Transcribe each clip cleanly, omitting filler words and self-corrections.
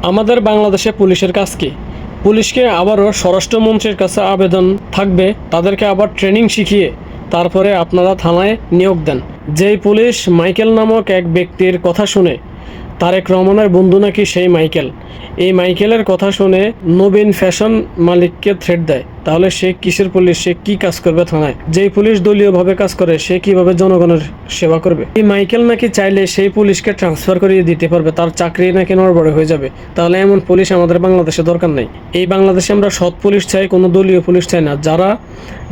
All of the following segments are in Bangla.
আমাদের বাংলাদেশে পুলিশের কাজ কি? পুলিশকে আবারও স্বরাষ্ট্রমন্ত্রীর কাছে আবেদন থাকবে, তাদেরকে আবার ট্রেনিং শিখিয়ে তারপরে আপনারা থানায় নিয়োগ দেন। যেই পুলিশ মাইকেল নামক এক ব্যক্তির কথা শুনে, তারেক রহমানের বন্ধু নাকি সেই মাইকেল, এই মাইকেলের কথা শুনে নবীন ফ্যাশন মালিককে থ্রেট দেয়, তাহলে সে কিসের পুলিশ? সে কি কাজ করবে থানায়? যেই পুলিশ দলীয়ভাবে কাজ করে সে কিভাবে জনগণের সেবা করবে? এই মাইকেল নাকি চাইলে সেই পুলিশকে ট্রান্সফার করিয়ে দিতে পারবে, তার চাকরি নাকি নড়বড়ে হয়ে যাবে। তাহলে এমন পুলিশ আমাদের বাংলাদেশে দরকার নেই। এই বাংলাদেশে আমরা সৎ পুলিশ চাই, কোনো দলীয় পুলিশ চাই না, যারা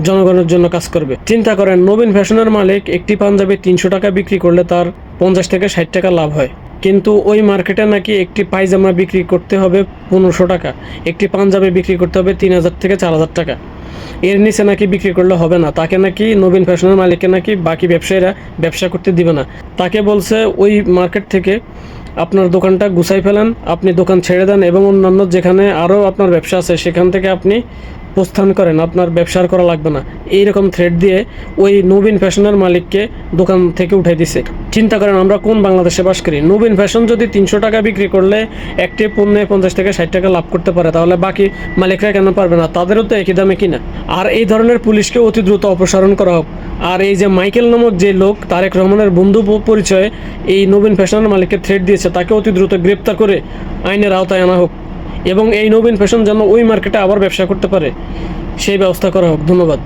জনগণের জন্য কাজ করবে। চিন্তা করেন, নবীন ফ্যাশনের মালিক একটি পাঞ্জাবি 300 টাকা বিক্রি করলে তার 50 থেকে 60 টাকা লাভ হয়, কিন্তু ওই মার্কেটে নাকি একটি পায়জামা বিক্রি করতে হবে 1500 টাকা, একটি পাঞ্জাবি বিক্রি করতে হবে 3000 থেকে 4000 টাকা। এর নিচে নাকি বিক্রি করলে হবে না। তাকে নাকি নবীন ফ্যাশনের মালিককে নাকি বাকি ব্যবসায়ীরা ব্যবসা করতে দিবে না। তাকে বলছে ওই মার্কেট থেকে আপনার দোকানটা গুছাই ফেলেন, আপনি দোকান ছেড়ে দেন এবং অন্যান্য যেখানে আরও আপনার ব্যবসা আছে সেখান থেকে আপনি প্রস্থান করেন, আপনার ব্যবসা করা লাগবে না। এইরকম থ্রেট দিয়ে ওই নবীন ফ্যাশনের মালিককে দোকান থেকে উঠাই দিছে। চিন্তা করেন আমরা কোন বাংলাদেশে বাস করি? নবীন ফ্যাশন যদি 300 টাকা বিক্রি করলে একটি পণ্যে 50 থেকে 60 টাকা লাভ করতে পারে, তাহলে বাকি মালিকরা কেন পারবে না? তাদেরও তো একই দামে কিনা। আর এই ধরনের পুলিশকে অতি দ্রুত অপসারণ করা হোক। আর এই যে মাইকেল নামক যে লোক তারেক রহমানের বন্ধু পরিচয়ে এই নবীন ফ্যাশনের মালিককে থ্রেট দিয়েছে, তাকে অতি দ্রুত গ্রেপ্তার করে আইনের আওতায় আনা হোক এবং এই নবীন ফ্যাশন যেন ওই মার্কেটে আবার ব্যবসা করতে পারে সেই ব্যবস্থা করা হোক। ধন্যবাদ।